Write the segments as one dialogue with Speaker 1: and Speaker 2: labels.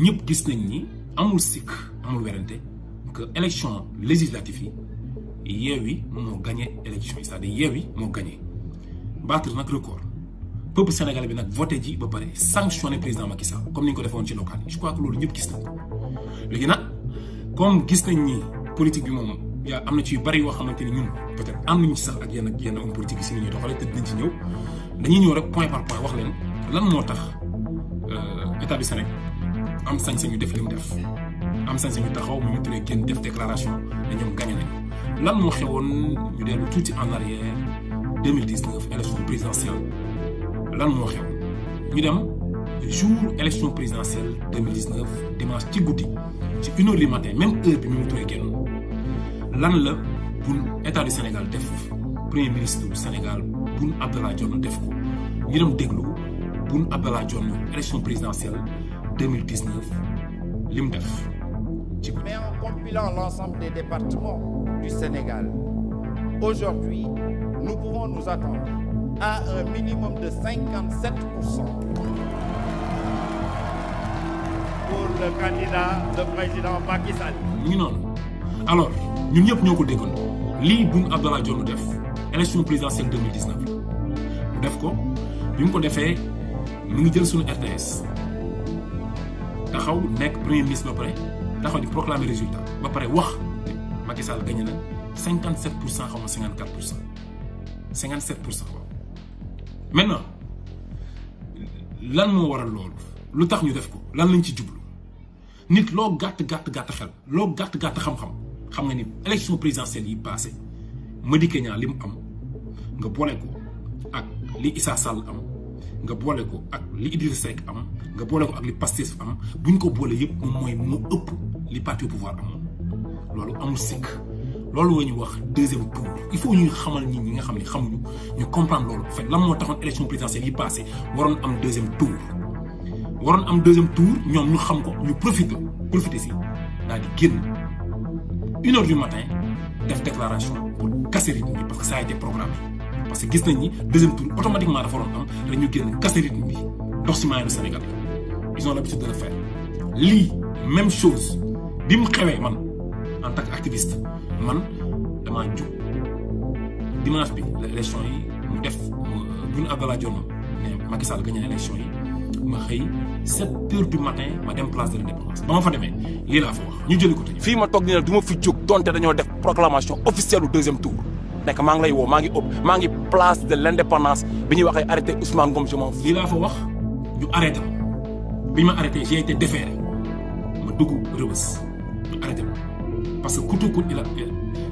Speaker 1: ñëpp gis nañ ni amul sikk amul werante que élection législative yi Yewwi moo gagné élection yi c'est-à-dire Yewwi moo gagné battre nag record peuple sénégalais bi nag voté ji ba pare sanctionné président Macky Sall comme ni ñu ko defoon ci local yi je crois que loolu ñëpp gis nañ ko léegi nag comme gis nañ ni politique bi moom yaa am na ci yu bari yoo xamante ni ñun peut-être am nañu ci sax ak yenn homme politique yi si ni ñuy doxalee te dinañ ci ñëw dañuy ñëw rek point par point wax leen lan moo tax état du Sénégal am sañ-sañu def li mu def am sañ-sañu taxaw mu ñu turee kenn def déclaration ne ñoom gagné nañu lan moo xewoon ñu dellu tuuti en arrière 2019 élection présidentielle lan moo xew ñu dem jour élection présidentielle 2019 dimanche ci guddi ci 1h du matin même heure bi mu turee kenn lan la Boun état du Sénégal def premier ministre du Sénégal Boun Abdallah Dionne def ko ñu dem déglu Boun Abdallah Dionne élection présidentielle 2019 li mu def ci guddi.
Speaker 2: Mais en compilant l'ensemble des départements du Sénégal, aujourd'hui, nous pouvons nous attendre à un minimum de 57% pour le candidat, le président Macky Sall.
Speaker 1: mu ngi noonu alors ñun ñëpp ñoo ko déggandoo lii Boun Abdallah Dionne def élection présidentielle 2019 mu def ko bi mu ko defee mu ngi jël suñu RTS taxaw nekk premier ministre ba pare taxaw di proclamer résultat ba pare wax Macky Sall gagné na 57% xaw ma 54% 57% waaw. maintenant lan moo waral loolu lu tax ñu def ko lan lañ ci jublu nit loo gàtt xel loo gàtt xam-xam xam nga ni élection présidentielle yi passé Madické Niang li mu am nga boole ko ak li Issa Sall am nga boole ko ak li Idrissa Seck am nga boole ko ak li Pastef am buñ ko boole yëpp moom mooy moo ëpp li parti au pouvoir am loolu amul sikk loolu la ñuy wax deuxième tour il faut ñuy xamal ñi nga xam ne xamuñu ñu comprendre loolu en fait lan moo taxoon élection présidentielle yi passé waroon am deuxième tour ñoom ñu xam ko ñu profiter si daal di génn 1h du matin def déclaration pour casser rythme bi parce que ça a été programmé parce que gis nañ ni deuxième tour automatiquement dafa waroon am rek ñu génn casser rythme bi dox si maanaam Sénégal ils ont l'habitude de le faire lii même chose bi mu xewee man en tant qu'activiste man damaa jug dimanche bi la élection yi mu def Boun Abdallah Dionne ne Macky Sall gagné élection yi ma xëy 7h du matin ma dem place de l'Indépendance ba ma fa demee lii laa fa wax ñu jëli ko tey.
Speaker 3: fii ma toog nii nag du ma fi jóg donte dañoo def proclamation officielle du deuxième tour nekk maa ngi lay woo maa ngi place de l'Indépendance bi ñuy waxee arrêté Ousmane Ngom je m'en fous.
Speaker 1: lii laa fa wax ñu arrêté ma bi ñu ma arrêté j'ai été déféré ma dugg Rebeuss ñu arrêté ma parce que coûte que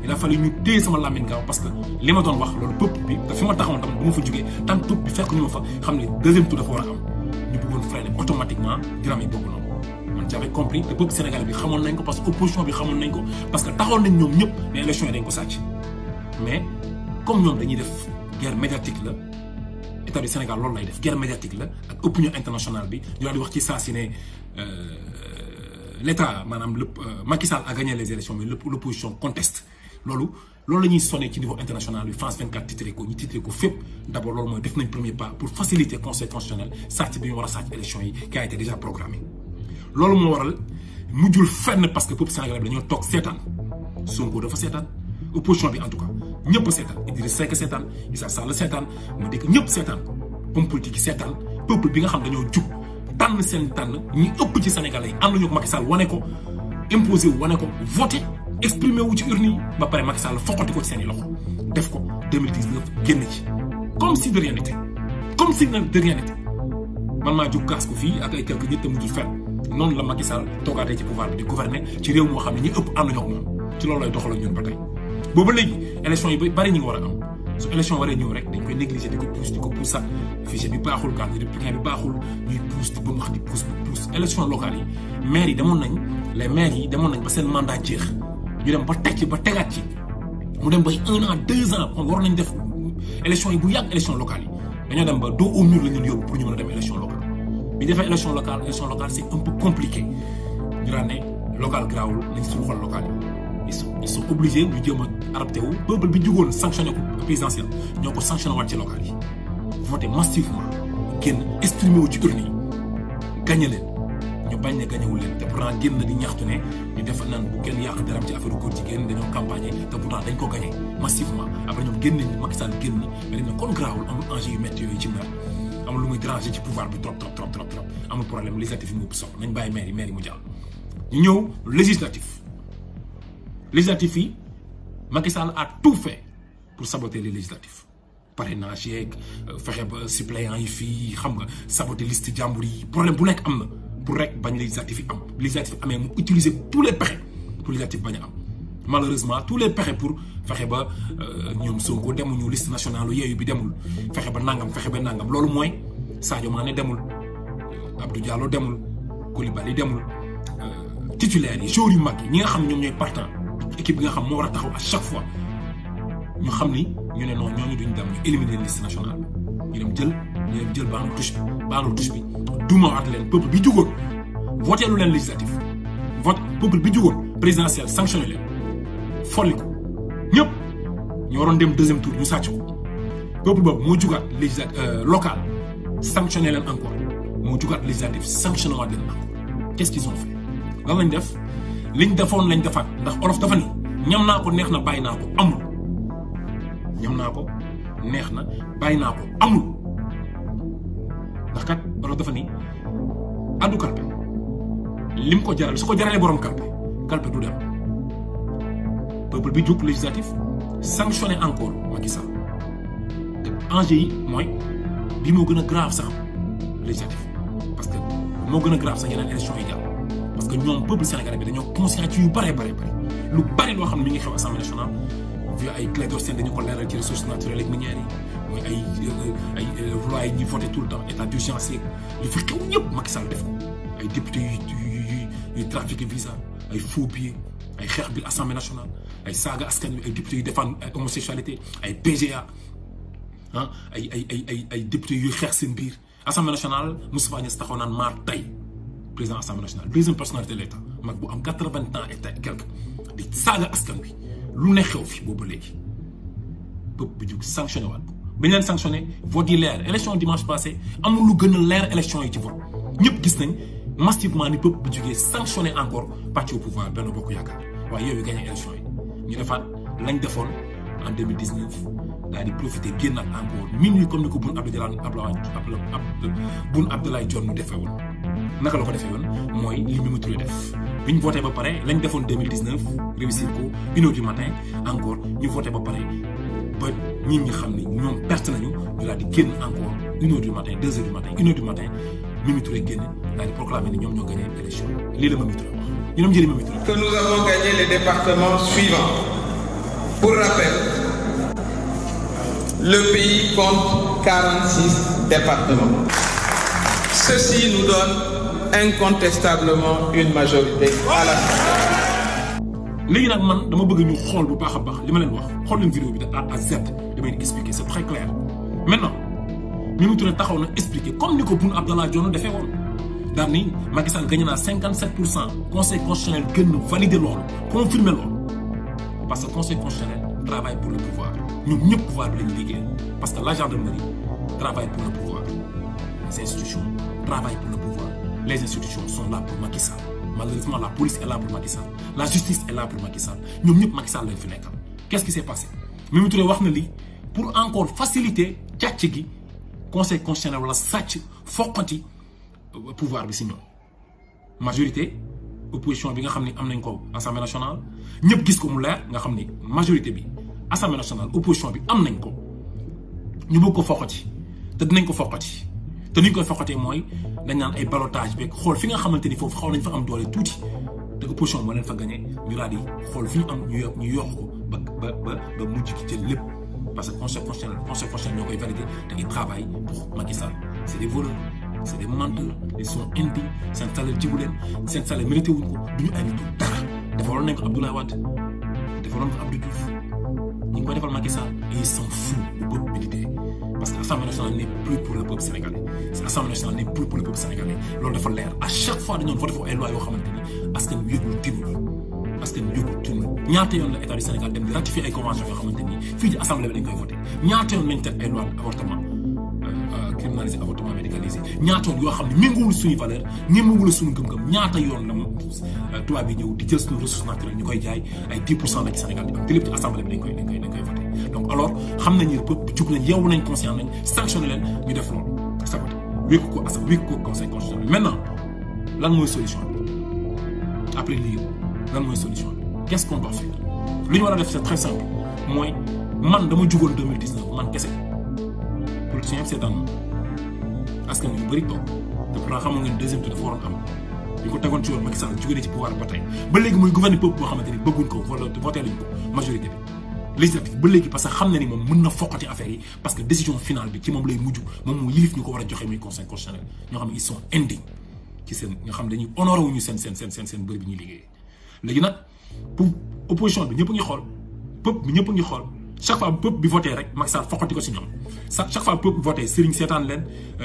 Speaker 1: il a fallu ñu téye sama làmmiñ gaaw parce que li ma doon wax loolu peuple bi te fi ma taxawoon tam du ma fa jógee tant peuple bi fekk ñu ma fa xam ne deuxième tour dafa war a am ñu bëggoon freiner automatiquement diram yi boobu noonu man j'avais compris te peuple sénégalais bi xamoon nañ ko parce que opposition bi xamoon nañ ko parce que taxawoon nañ ñoom ñëpp mais élection yi dañ ko sàcc mais comme ñoom dañuy def guerre médiatique la état du Sénégal loolu lay def guerre médiatique la ak opinion internationale bi ñu daal di wax ci saa si ne l'état maanaam Macky Sall a gagné les élections mais l'opposition conteste loolu la ñuy sonné ci niveau international bi France 24 titré ko ñu titré ko fépp d'abord loolu mooy def nañ premier pas pour faciliter conseil constitutionnel sàcc bi ñu war a sàcc élection yi qui a été déjà programmé loolu moo waral mujjul fenn parce que peuple sénégalais bi dañoo toog seetaan Sonko dafa seetaan opposition bi en tout cas ñëpp seetaan Idrissa Seck seetaan Issa Sall seetaan ma dégg ñëpp seetaan homme politique yi seetaan peuple bi nga xam dañoo jug tànn seen tànn ñi ëpp ci sénégalais yi am nañu ko Macky Sall wane ko imposé wu wane ko voté exprimé wu ci urne yi ba pare Macky Sall foqati ko ci seen i loxo def ko 2019 génn ci comme si de rien n'était man maa jug kaas ko fii ak ay quelques nit te mujjul fenn noonu la Macky Sall toogaatee ci pouvoir bi di gouverner ci réew moo xam ne ñi ëpp ànduñu ak moom ci loolu lay doxal ak ñun ba tey boobu léegi élection yi bari ñu ngi war a am su élection waree ñëw rek dañ koy négliger di ko pousse sax fichier bi baaxul carte républicain bi baaxul ñuy pousse di ba mu wax di pousse élection locale yi maires yi demoon nañ les maires yi demoon nañ ba seen mandat jeex ñu dem ba teg ci ba tegaat ci mu dem bay 1 an 2 ans kon war nañ def élection yi bu yàgg élection locale yi dañoo dem ba dos au mur la ñu yóbbu pour ñu mën a dem élection locale bi defee élection locale c'est un peu compliqué ñu daan ne local grawul nañ suñu xool local yi ils sont obligés ñu jéem a adapté wu peuple bi jugoon sanctionné ko présidentiel ñoo ko sanctionné waat ci local yi voté massivement génn exprimé wu ci urne yi gagné leen ñu bañ ne gañewul leen te pourtant génn di ñaxtu ne ñu def naan bu kenn yàq daram ci affaire góor jigéen dañoo campagne te pourtant dañ ko gagné massivement après ñoom génn nañ Macky Sall génn mais dañ ne kon grawul amul enjeu yu métti yooyu ci mer amul lu muy déranger ci pouvoir bi trop amul problème législatif yi mu ëpp solo nañ bàyyi maire yi mu jàll. ñu ñëw législatif yi Macky Sall a tout fait pour saboter les législatifs parrainage yeeg fexe ba suppléants yi fii xam nga saboter liste jàmbur yi problème bu nekk am na pour rek bañ législatif yi am législatif amee mu utiliser tous les pexe pour législatif bañ a am malheureusement tous les pexe pour fexe ba ñoom Sonko demuñu liste nationale Yewwi bi demul fexe ba nangam loolu mooy Sadio Mané demul Abdou Diallo demul Koulibaly demul titulaires yi joueurs yu mag yi ñi nga xam ne ñoom ñooy partant équipe bi nga xam moo war a taxaw à chaque fois ñu xam ni ñu ne non ñooñu duñ dem ñu éliminer liste nationale ñu dem jël baanu touche bi dumawaat leen peuple bi jugoon voté lu leen législatif vote peuple bi jugoon présidentiel sanctionné leen folli ko ñëpp ñu waroon dem deuxième tour ñu sàcc ko peuple boobu moo jugaat local sanctionné leen encore moo jugaat législatif sanctionné waat leen encore qu'est-ce qu'ils ont fait lan lañ def liñ defoon lañ defaat ndax olof dafa ni ñam naa ko neex na bàyyi naa ko amul ñam naa ko neex na bàyyi naa ko amul ndax kat olof dafa ni addu kalpe lim ko jaral su ko jaralee borom kalpe du dem peuple bi jóg législatif sanctionné encore Macky Sall te enjeu yi mooy bii moo gën a grave sax législatif parce que moo gën a grave sax yeneen élection yi jàll parce que ñoom peuple sénégalais bi dañoo conscient ci yu bare lu bari loo xam ne mi ngi xew assemblée nationale vu ay Clédor Sène dañu ko leeral ci ressources naturelles ak minières yi mooy ay loi yi ñuy voté tout le temps état d'urgence yeeg li fi xew ñëpp Macky Sall def ko ay député yuy trafiqué visa ay faux billets ay xeex bi assemblée nationale ay saaga askan wi ay député yu défendre ay homosexualité ay PGA ay député yuy xeex seen biir assemblée nationale Moustapha Niasse taxaw naan maar tey président assemblée nationale deuxième personnalité de l'état mag bu am 80 ans et quelque di saaga askan wi lu ne xew fi boobu léegi peuple bi jug sanctionné waat ko bañ leen sanctionné vote yi leer élection dimanche passé amul lu gën a leer élection yi ci vote ñëpp gis nañ massivement ni peuple bi jugee sanctionné encore parti au pouvoir Benno Bokk Yaakaar waaye Yewwi gagné élection yi ñu defaat lañ defoon en 2019 daal di profité génnaat encore minuit comme ni ko Boun Abdallah Dionne mu defee woon naka la ko defee woon mooy li Mimi Touré def bi ñu voté ba pare lañ defoon 2019 réussir ko 1h du matin encore ñu voté ba pare ba ñit ñi xam ni ñoom perte nañu ñu daal di génn encore 1h du matin 2h du matin 1h du matin Mimi Touré génn daal di proclamer ni ñoom ñoo gagné élection lii la Mimi Touré wax ñu dem jëli Mimi Touré.
Speaker 4: Que nous avons gagné les départements suivants. Pour rappel, le pays compte 46 départements. Ceci nous donne incontestablement une majorité à la.
Speaker 1: léegi nag man dama bëgg ñu xool bu baax a baax li ma leen wax xool leen vidéo bi de A à Z damay expliquer c'est très clair maintenant Mimi Touré taxaw na expliquer comme ni ko Boun Abdallah Dionne defee woon daal ni Macky Sall gagné naa 57% conseil constitutionnel gën na valider loolu confirmer loolu parce que conseil constitutionnel travaille pour le pouvoir ñoom ñëpp pouvoir bi lañu liggéey parce que la gendarmerie travaille pour le pouvoir les institutions travaillent pour le pouvoir les institutions sont là pour Macky Sall. Malheureusement, la police est là pour Macky Sall. La justice est là pour Macky Sall. Nous, Macky Sall, qu'est-ce qui s'est passé? Mimi Touré wax na li pour encore faciliter càcc gi conseil constitutionnel wala sàcc foqati pouvoir bi si ñoom majorité opposition bi nga xam ni am nañ ko assemblée nationale ñëpp gis ko mu leer nga xam ni majorité bi assemblée nationale opposition bi am nañ ko ñu bëgg ko foqati te dinañ ko foqati te ni ñu koy foqatee mooy dañ naan ay ballottage beeg xool fi nga xamante ni foofu xaw nañ fa am doole tuuti te opposition moo leen fa gagné ñu daal di xool fi ñu am ñu yokk ko ba mujj gi jël lépp parce que conseil constitutionnel ñoo koy validé te ils travaillent pour Macky Sall c'est des voleurs c'est des menteurs ils sont indignes seen salaire jiwu leen seen salaire mérité wuñ ko du ñu ay nit dara defaloon nañ ko Abdoulaye Wade defaloon ko Abdou Diouf ñu ngi koy defal Macky Sall et ils s'en foutent bu peuple bi di dee parce que l'Assemblée nationale n'est plus pour le peuple sénégalais l'Assemblée nationale n'est plus pour le peuple sénégalais loolu dafa leer à chaque fois dañoo voté foofu ay lois yoo xamante ni askan wi yëgul tinul ñaata yoon la état du Sénégal dem di ratifier ay convention yoo xamante ni fii ci assemblée bi dañ koy voté ñaata yoon lañ teg ay loi avortement criminaliser avortement médicalisé ñaata yoon yoo xam ne méngoowul suñu valeur méngoowul suñu gëm-gëm ñaata yoon la tubaab yi ñëw di jël suñu ressources naturelles ñu koy jaay ay 10% la ci Sénégal di am te lépp ci assemblée bi dañ koy voté donc alors xam nañ ne peuple jug nañ yeewu nañ conscient nañ sanctionné leen ñu def loolu saboté wékku ko conseil constitutionnel maintenant lan mooy solution bi après lii lan mooy solution bi qu'est-ce qu'on doit faire lu ñu war a def c'est très simple mooy man dama jugoon 2019 man kese politicien yëpp seetaan askan wi yu bëri toog te pourtant xamoon ngeen deuxième tour dafa waroon am ñu ko tegoon ci yoon Macky Sall jógee ci pouvoir ba tey ba léegi muy gouverner peuple boo xamante ni bëgguñ ko voté luñ ko majorité bi législatif ba léegi parce que xam na ni moom mën na foqati affaire yi parce que décision finale bi ci moom lay mujj moom mu yilif ñu ko war a joxe muy conseil constitutionnel ñoo xam ne ils sont indignes ci seen ñoo xam ne dañuy honoré wuñu seen bëri bi ñuy liggéeyee léegi nag pour opposition bi ñëpp a ngi xool peuple bi ñëpp a ngi xool chaque fois peuple bi voté rek Macky Sall foqati ko si ñoom chaque fois peuple bi voté Serigne seetaan leen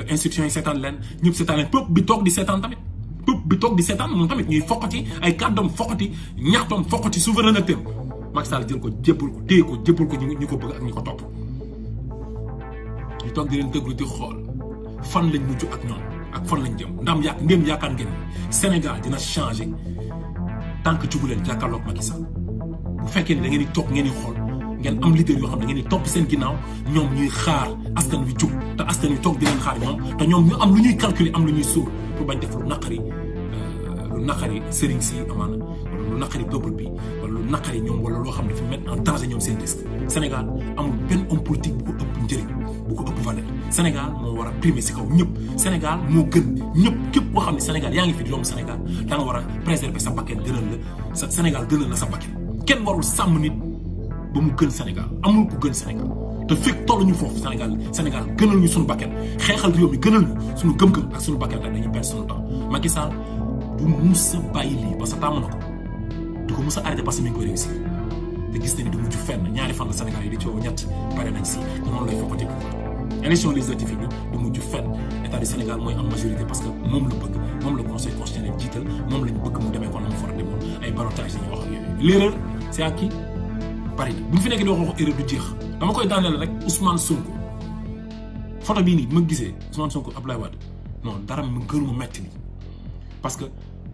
Speaker 1: institutions yi seetaan leen ñëpp seetaan leen peuple bi toog di seetaan tamit peuple bi toog di seetaan moom tamit ñuy foqati ay kàddoom foqati ñaxtoom foqati souveraineté Macky Sall jël ko jébbal ko téye ko jébbal ko ñu ko bëgg ak ñu ko topp ñu toog di leen déglu di xool fan lañ mujj ak ñoom ak fan lañ jëm ndéem yaakaar ngeen Sénégal dina changer tant que jugu leen jàkkaarloog Macky Sall bu fekkee ne da ngeen di toog ngeen di xool ngeen am leader yoo xam ne da ngeen di topp seen ginnaaw ñoom ñuy xaar askan wi jug te askan wi toog di leen xaar ñoom te ñoom ñu am lu ñuy calculer am lu ñuy sóor pour bañ def lu naqari sëriñ si amaana wala lu naqari peuple bi wala lu naqari ñoom wala loo xam ne fi mettre en danger ñoom seen risque Sénégal amul benn homme politique bu ko ëpp njëriñ bu ko ëpp valeur Sénégal moo war a primer si kaw ñëpp Sénégal moo gën ñëpp képp koo xam ne Sénégal yaa ngi fi di doomu Sénégal da nga war a préserver sa bakkan gënal la sa Sénégal gënal la sa bakkan kenn warul sàmm nit ba mu gën Sénégal amul ku gën Sénégal te fekk tollu ñu foofu Sénégal gënal ñu suñu bakkan xeexal réew mi gënal ñu suñu gëm-gëm ak suñu bakkan rek dañuy perdre suñu temps Macky Sall du mus a bàyyi lii parce que tàmm na ko du ko mus a arrêté parce que mi ngi koy réussir te gis nañu du mujj fenn ñaari fan la Sénégal yi di coow ñett pare nañ si te noonu lay fokkati pouvoir élection législative yi du mujj fenn état du Sénégal mooy am majorité parce que moom la bëgg moom la conseil constitutionnel jiital moom lañ bëgg mu demee kon mu fara demoon ay ballottage yi ñu wax ak yooyu l'erreur c'est à qui Paris bu ñu fi nekk di wax erreur du jeex dama koy daaneel rek Ousmane Sonko photo bii nii bi ma gisee Ousmane Sonko Abdoulaye Wade non dara mu gënu ma metti nii parce que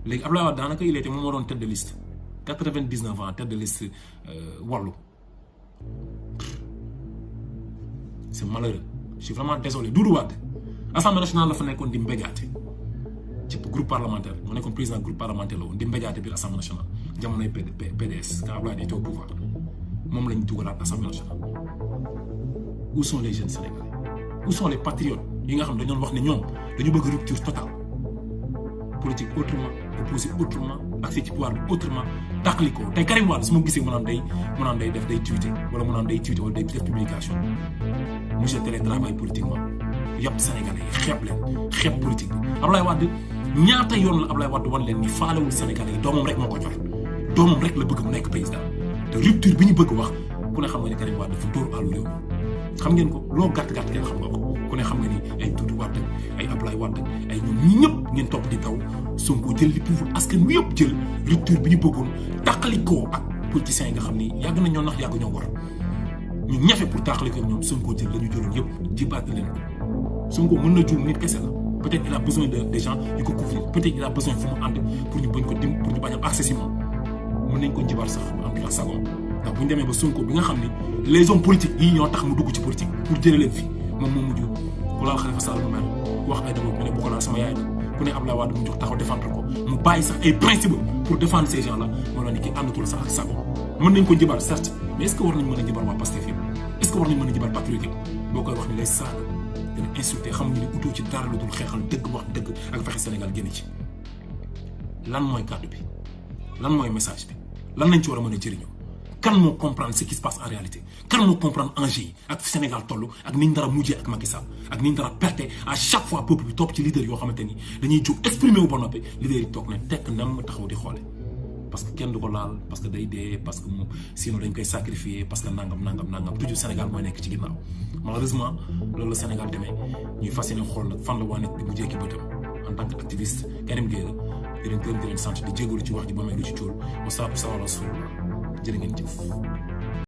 Speaker 1: léegi Abdoulaye Wade daanaka il était moom moo doon tête de liste 99 ans tête de liste wàllu c'est malheureux je suis vraiment désolé Doudou Wade assemblée nationale la fa nekkoon di mbéjaate ci groupe parlementaire mu nekkoon président groupe parlementaire la woon di mbéjaate biir assemblée nationale jamonoy PDS quand Abdoulaye était au pouvoir moom lañ dugalaat assemblée nationale. Où sont les jeunes sénégalais où sont les patriotes yi nga xam dañu doon wax ne ñoom dañu bëgg rupture totale politique autrement opposé autrement accès ci pouvoir bi autrement tàqali ko tey Karim Wade su ma gisee mu naan day def day tweeter wala mu naan day tweeter wala day def publication monsieur télétravail politiquement yàpp sénégalais yi xeeb politique bi Abdoulaye Wade ñaata yoon la Abdoulaye Wade wan leen ni faalewul sénégalais yi doomam rek moo ko jox doomam rek la bëgg mu nekk président te rupture bi ñu bëgg wax ku ne xam nga ne Karim Wade dafa dóor àllu réew mi xam ngeen ko loo gàtt kenn xam nga ko ku ne xam nga ni ay Doudou Wade ay Abdoulaye Wade ay ñoom ñi ñëpp ngeen topp di taw Sonko jël li pouvoir askan wi yëpp jël rupture bi ñu bëggoon tàqalikoo ak politiciens yi nga xam ni yàgg na ñoo nax yàgg ñoo war ñu ñafe pour tàqalikoo ñoom Sonko jël la ñu jëloon yëpp jibaat leen ko Sonko mën na juum nit kese la peut-être il a besoin des gens yu ko couvrir peut-être il a besoin fu mu ànd pour ñu bañ ko dim pour ñu bañ a accès si moom mën nañ ko jibaat sax am la sagom ndax bu ñu demee ba Sonko bi nga xam ni les hommes politiques yi ñoo tax mu dugg ci politique pour jëlee leen fi moom moo mujj ku laal Khalifa Sall mu mel wax ay dama mu ne bu ko laal sama yaay la ku ne Abdoulaye Wade mu jox taxaw défendre ko mu bàyyi sax ay principe pour défendre ces gens là moo la ni ki àndatul sax ak sago mën nañ ko jibaat certes mais est-ce que war nañ mën a jibaat waa Pastef yëpp est-ce que war nañ mën a jibaat patriote yëpp boo koy wax ni lay saaga dina insulté xamuñu ne utoo ci dara lu dul xeexal dëgg wax dëgg ak fexe Sénégal génn ci lan mooy kàddu bi lan mooy message bi lan lañ ci war a mën a jëriñoo kan moo comprendre ce qui se passe en réalité kan moo comprendre enjeu yi ak Sénégal toll ak niñ dara mujjee ak Macky Sall ak niñ dara perte à chaque fois peuple bi topp ci leader yoo xamante ni dañuy jóg exprimer wu ba noppi leader yi toog ne tekk nam taxaw di xoole parce que kenn du ko laal parce que day dee parce que moom sinon dañ koy sacrifier parce que nangam toujours Sénégal mooy nekk ci ginnaaw malheureusement loolu la Sénégal demee ñuy fas yéene xool nag fan la waa nit di mujjee ki bëtam en tant que activiste Karim Gueye la di leen gërëm di leen sant di jégalu ci wax ji ba may lu ci cóol wa saabu sawala suul jërë ngeen jëf